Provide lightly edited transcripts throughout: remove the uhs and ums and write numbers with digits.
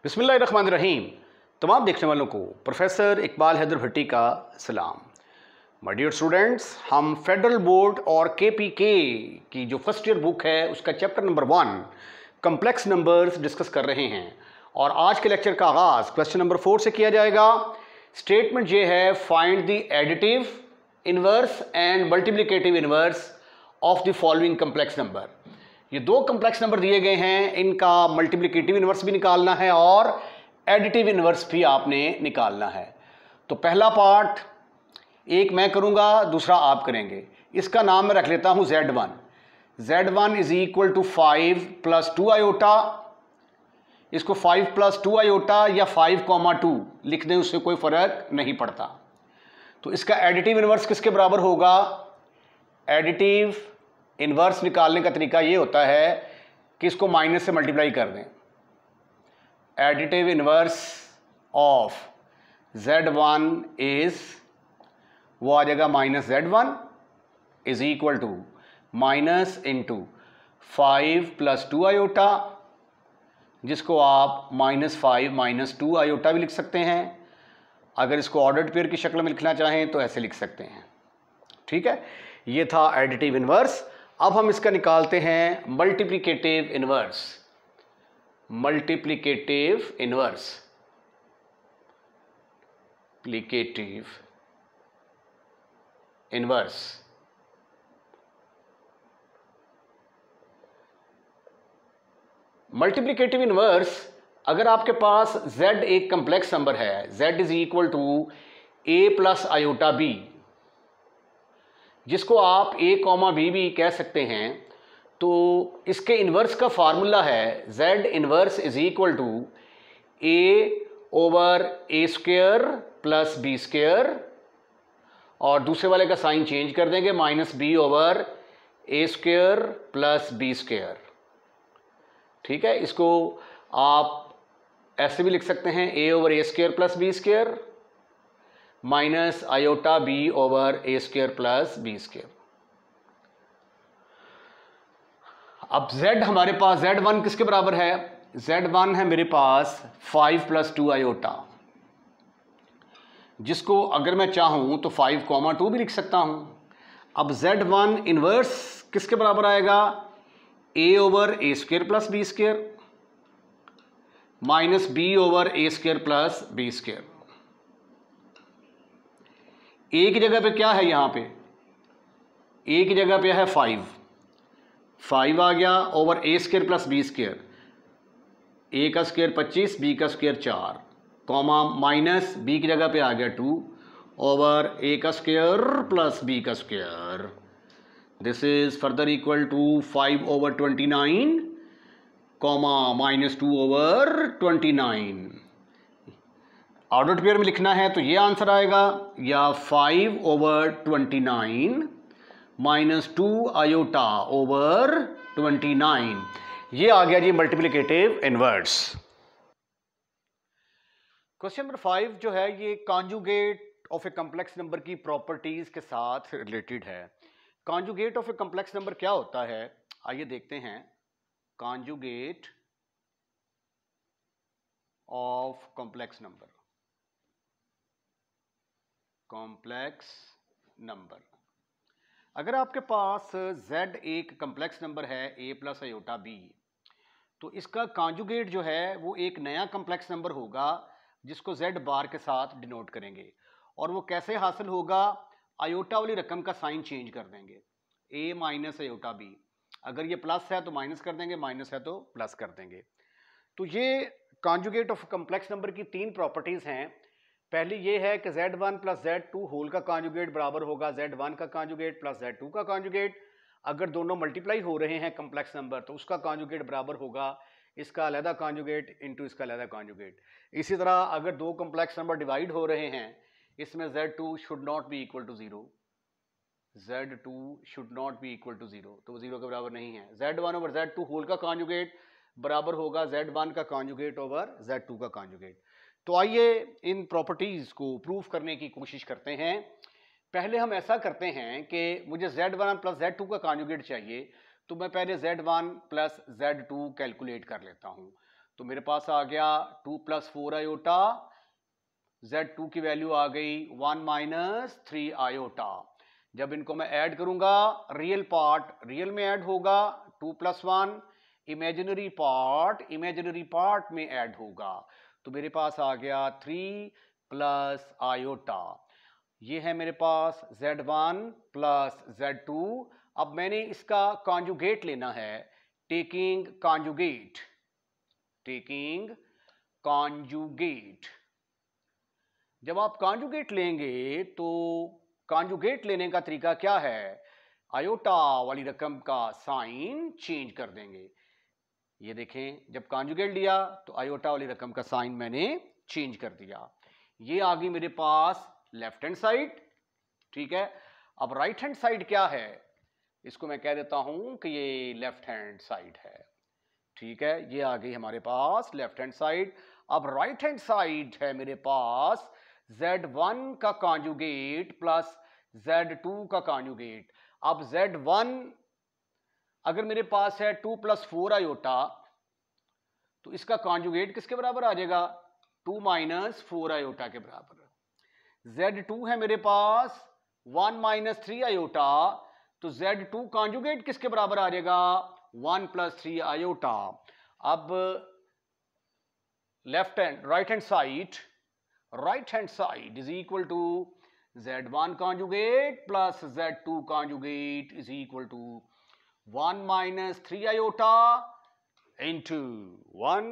बिस्मिल्लाहिर्रहमानिर्रहीम। तमाम देखने वालों को प्रोफेसर इकबाल हैदर भट्टी का सलाम। माय डियर स्टूडेंट्स, हम फेडरल बोर्ड और केपीके की जो फर्स्ट ईयर बुक है उसका chapter number 1 complex numbers discuss कर रहे हैं और आज के लेक्चर का आगाज़ क्वेश्चन नंबर 4 से किया जाएगा। स्टेटमेंट ये है, find the additive inverse and multiplicative inverse of the following complex number. ये दो कम्प्लेक्स नंबर दिए गए हैं, इनका मल्टीप्लिकेटिव इनवर्स भी निकालना है और एडिटिव इनवर्स भी आपने निकालना है। तो पहला पार्ट एक मैं करूंगा, दूसरा आप करेंगे। इसका नाम मैं रख लेता हूं Z1। Z1 is equal to 5 + 2 iota. इसको 5 + 2 आयोटा या 5,2 लिख दें, उससे कोई फर्क नहीं पड़ता। तो इसका एडिटिव इनवर्स किसके बराबर होगा? एडिटिव इनवर्स निकालने का तरीका ये होता है कि इसको माइनस से मल्टीप्लाई कर दें। Additive inverse of Z1 is, वो आ जाएगा -Z1 is equal to minus into 5 + 2 iota, जिसको आप -5 - 2 आयोटा भी लिख सकते हैं। अगर इसको ऑर्डर्ड पेयर की शक्ल में लिखना चाहें तो ऐसे लिख सकते हैं। ठीक है, ये था एडिटिव इनवर्स। अब हम इसका निकालते हैं मल्टीप्लिकेटिव इनवर्स। मल्टीप्लिकेटिव इनवर्स, प्लिकेटिव इनवर्स। मल्टीप्लिकेटिव इनवर्स, अगर आपके पास z एक कंप्लेक्स नंबर है, z is equal to a + iota b, जिसको आप a, b भी कह सकते हैं, तो इसके इन्वर्स का फार्मूला है z inverse is equal to a/a² + b², और दूसरे वाले का साइन चेंज कर देंगे, -b/a² + b²। ठीक है, इसको आप ऐसे भी लिख सकते हैं, a/a² + b² minus iota b/a² + b²। अब z हमारे पास, Z1 किसके बराबर है? Z1 है मेरे पास 5 + 2 आयोटा, जिसको अगर मैं चाहूं तो 5,2 भी लिख सकता हूं। अब Z1 इनवर्स किसके बराबर आएगा? a/a² + b² minus b/a² + b²। a की जगह पे क्या है? यहाँ पे a की जगह पे है 5 आ गया, ओवर a² + b²। a का स्क्वायर 25, b का स्क्वायर 4, कॉमा माइनस b की जगह पे आ गया 2 ओवर a का स्क्वायर + b का square. This is further equal to 5/29, comma -2 over 29। Ordered pair में लिखना है तो ये आंसर आएगा, या 5/29 -2 आयोटा ओवर 29। ये आ गया जी मल्टीप्लिकेटिव इनवर्स। क्वेश्चन नंबर 5 जो है, ये conjugate of a complex number की प्रॉपर्टीज के साथ रिलेटेड है। Conjugate of a complex number क्या होता है, आइए देखते हैं। Conjugate of complex number, complex number. अगर आपके पास z एक कॉम्प्लेक्स नंबर है a + आयोटा b, तो इसका कॉन्जुगेट जो है वो एक नया कॉम्प्लेक्स नंबर होगा जिसको z बार के साथ डिनोट करेंगे। और वो कैसे हासिल होगा? आयोटा वाली रकम का साइन चेंज कर देंगे, a - आयोटा b। अगर ये प्लस है तो माइनस कर देंगे, माइनस है तो प्लस कर देंगे। तो ये कॉन्जुगेट ऑफ कॉम्प्लेक्स नंबर की 3 प्रॉपर्टीज हैं। पहली ये है कि Z1 + Z2 होल का कॉन्जुगेट बराबर होगा Z1 का कॉन्जुगेट + Z2 का कॉन्जुगेट। अगर दोनों मल्टीप्लाई हो रहे हैं कॉम्प्लेक्स नंबर, तो उसका कॉन्जुगेट बराबर होगा इसका अलहदा कॉन्जुगेट इंटू इसका अलहदा कॉन्जुगेट। इसी तरह अगर दो कॉम्प्लेक्स नंबर डिवाइड हो रहे हैं, इसमें Z2 should not be equal to 0, Z2 should not be equal to 0, तो वो 0 के बराबर नहीं है। Z1 ओवर Z2 होल का कॉन्जुगेट बराबर होगा Z1 का कॉन्जुगेट ओवर Z2 का कॉन्जुगेट। तो आइए इन प्रॉपर्टीज को प्रूव करने की कोशिश करते हैं। पहले हम ऐसा करते हैं कि मुझे Z1 + Z2 का कॉन्जुगेट चाहिए, तो मैं पहले Z1 + Z2 कैलकुलेट कर लेता हूं। तो मेरे पास आ गया 2 + 4 आयोटा, Z2 की वैल्यू आ गई 1 - 3 आयोटा। जब इनको मैं ऐड करूंगा, रियल पार्ट रियल में ऐड होगा 2 + 1, इमेजिनरी पार्ट में ऐड होगा। तो मेरे पास आ गया 3 + आयोटा। ये है मेरे पास Z1 + Z2। अब मैंने इसका कॉन्जुगेट लेना है, टेकिंग कॉन्जुगेट। जब आप कॉन्जुगेट लेंगे तो कॉन्जुगेट लेने का तरीका क्या है, आयोटा वाली रकम का साइन चेंज कर देंगे। ये देखें, जब कॉन्जुगेट लिया तो आयोटा वाली रकम का साइन मैंने चेंज कर दिया। ये आ गई मेरे पास लेफ्ट हैंड साइड, ठीक है। अब राइट हैंड साइड क्या है, इसको मैं कह देता हूं कि ये लेफ्ट हैंड साइड है, ठीक है। ये आ गई हमारे पास लेफ्ट हैंड साइड। अब राइट हैंड साइड है मेरे पास Z1 का कॉन्जुगेट प्लस Z2 का कॉन्जुगेट। अब Z1 अगर मेरे पास है 2 + 4 आयोटा, तो इसका कॉन्जुगेट किसके बराबर आ जाएगा, 2 - 4 आयोटा के बराबर। Z2 है मेरे पास 1 - 3 आयोटा, तो Z2 कॉन्जुगेट किसके बराबर आ जाएगा, 1 + 3 आयोटा। अब right hand side is equal to Z1 conjugate plus Z2 conjugate is equal to 1 - 3 iota into 1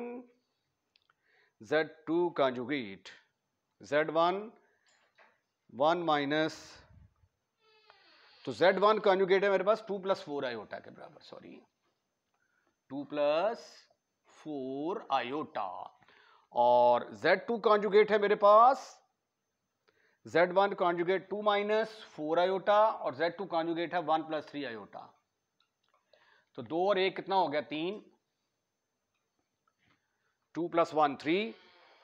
Z2 conjugate. Z1 1 तो Z1 कॉन्जुगेट है मेरे पास 2 + 4 आयोटा के बराबर, 2 + 4 आयोटा। और Z2 कॉन्जुगेट है मेरे पास Z1 कॉन्जुगेट 2 - 4 आयोटा और Z2 कॉन्जुगेट है 1 + 3 आयोटा। तो 2 और 1 कितना हो गया, 3। 2 + 1 3,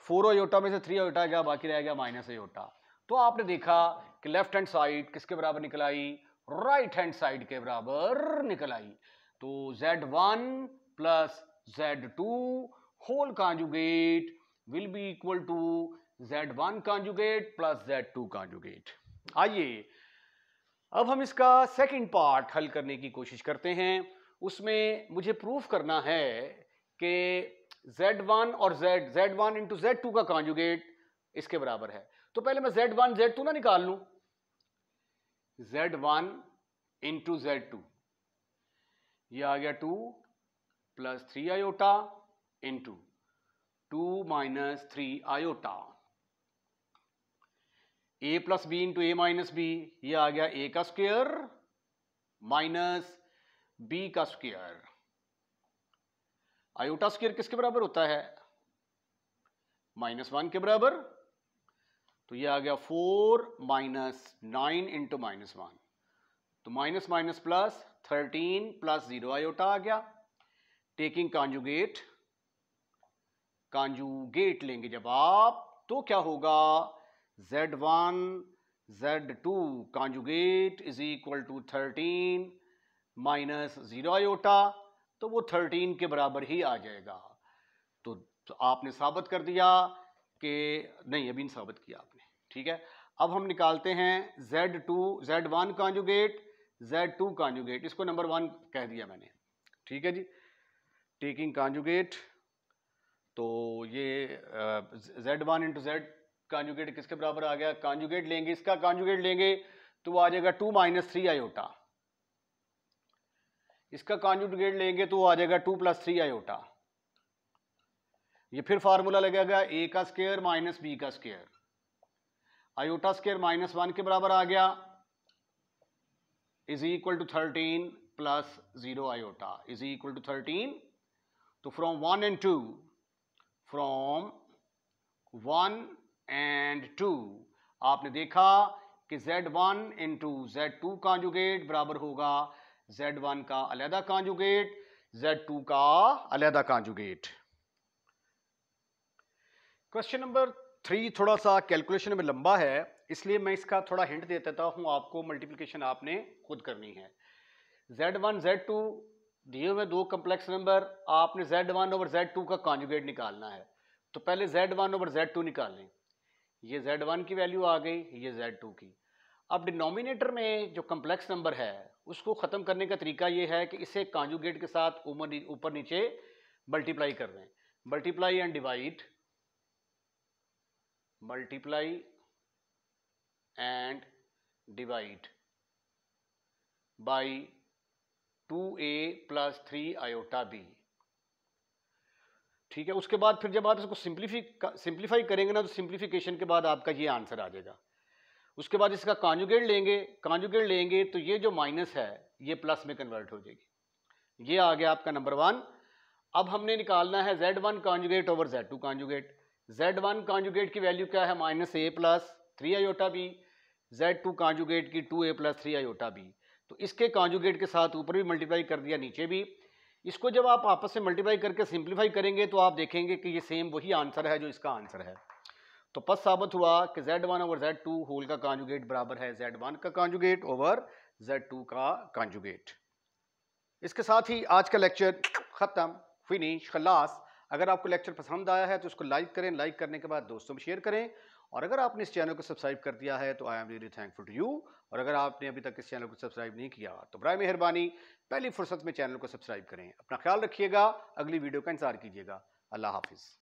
4 आयोटा में से 3 आयोटा गया, बाकी रह गया माइनस आयोटा। तो आपने देखा कि लेफ्ट हैंड साइड किसके बराबर निकल आई, राइट हैंड साइड के बराबर निकल आई। तो Z1 + Z2 whole conjugate will be equal to Z1 conjugate plus Z2 conjugate. आइए अब हम इसका सेकंड पार्ट हल करने की कोशिश करते हैं। उसमें मुझे प्रूफ करना है कि Z1 और Z1 इंटू Z2 का कॉन्जुगेट इसके बराबर है। तो पहले मैं Z1 Z2 ना निकाल लूं। Z1 इंटू Z2, ये आ गया 2 + 3 iota into 2 - 3 iota. A + B into A - B, ये आ गया A का स्क्वायर माइनस B का स्क्वायर। आयोटा स्क्वायर किसके बराबर होता है, -1 के बराबर। तो ये आ गया 4 - 9 इंटू -1, तो माइनस माइनस प्लस 13 + 0 आयोटा आ गया। टेकिंग कॉन्जुगेट लेंगे जब आप, तो क्या होगा, Z1 Z2 conjugate is equal to 13 - 0 iota, तो वो 13 के बराबर ही आ जाएगा। तो आपने साबित कर दिया कि नहीं, अभी नहीं साबित किया आपने, ठीक है। अब हम निकालते हैं Z1 कॉन्जुगेट Z2 कॉन्जुगेट, इसको नंबर 1 कह दिया मैंने, ठीक है जी। टेकिंग कॉन्जुगेट, तो ये Z1 इंटू Z कॉन्जुगेट किसके बराबर आ गया, कॉन्जुगेट लेंगे, इसका कॉन्जुगेट लेंगे तो आ जाएगा 2 - 3 आयोटा। इसका कॉन्जुगेट लेंगे तो आ जाएगा 2 + 3 आयोटा। ये फिर फार्मूला लगेगा A का स्क्वायर माइनस B का स्क्वायर। आयोटा स्क्वायर -1 के बराबर आ गया is equal to 13 + 0 iota is equal to 13। तो फ्रॉम 1 and 2 आपने देखा कि Z1 इंटू Z2 कॉन्जुगेट बराबर होगा Z1 का अलहदा कॉन्जुगेट Z2 का अलहदा कॉन्जुगेट। क्वेश्चन नंबर 3 थोड़ा सा कैलकुलेशन में लंबा है, इसलिए मैं इसका थोड़ा हिंट दे देता हूं आपको। मल्टीप्लिकेशन आपने खुद करनी है। Z1 Z2 दिए हुए दो कम्प्लेक्स नंबर, आपने Z1 ओवर Z2 का कॉन्जुगेट निकालना है। तो पहले Z1 ओवर Z2 निकालें। ये Z1 की वैल्यू आ गई, ये Z2 की। अब डिनोमिनेटर में जो कम्प्लेक्स नंबर है उसको ख़त्म करने का तरीका ये है कि इसे कॉन्जुगेट के साथ ऊपर नीचे मल्टीप्लाई कर दें। Multiply and divide, multiply and divide by 2a plus 3 iota b। ठीक है, उसके बाद फिर जब आप इसको सिंप्लीफाई करेंगे ना, तो सिंप्लीफिकेशन के बाद आपका ये आंसर आ जाएगा। उसके बाद इसका कॉन्जुगेट लेंगे तो ये जो माइनस है ये प्लस में कन्वर्ट हो जाएगी। ये आ गया आपका नंबर 1। अब हमने निकालना है Z1 conjugate over Z2 conjugate. Z1 conjugate की वैल्यू क्या है, -a plus 3 iota b। Z2 conjugate की 2a प्लस 3 आयोटा b। तो इसके कॉन्जुगेट के साथ ऊपर भी मल्टीप्लाई कर दिया, नीचे भी। इसको जब आप आपस में मल्टीप्लाई करके सिंप्लीफाई करेंगे तो आप देखेंगे कि ये सेम वही आंसर है जो इसका आंसर है। तो पस साबित हुआ कि Z1 ओवर Z2 होल का कॉन्जुगेट बराबर है Z1 का कॉन्जुगेट ओवर Z2 का कॉन्जुगेट। इसके साथ ही आज का लेक्चर खत्म, फिनिश, खलास। अगर आपको लेक्चर पसंद आया है तो उसको लाइक करें, लाइक करने के बाद दोस्तों में शेयर करें। और अगर आपने इस चैनल को सब्सक्राइब कर दिया है तो I am really thankful to you. और अगर आपने अभी तक इस चैनल को सब्सक्राइब नहीं किया तो बराए मेहरबानी पहली फुर्सत में चैनल को सब्सक्राइब करें। अपना ख्याल रखिएगा, अगली वीडियो का इंतजार कीजिएगा। अल्लाह हाफिज़।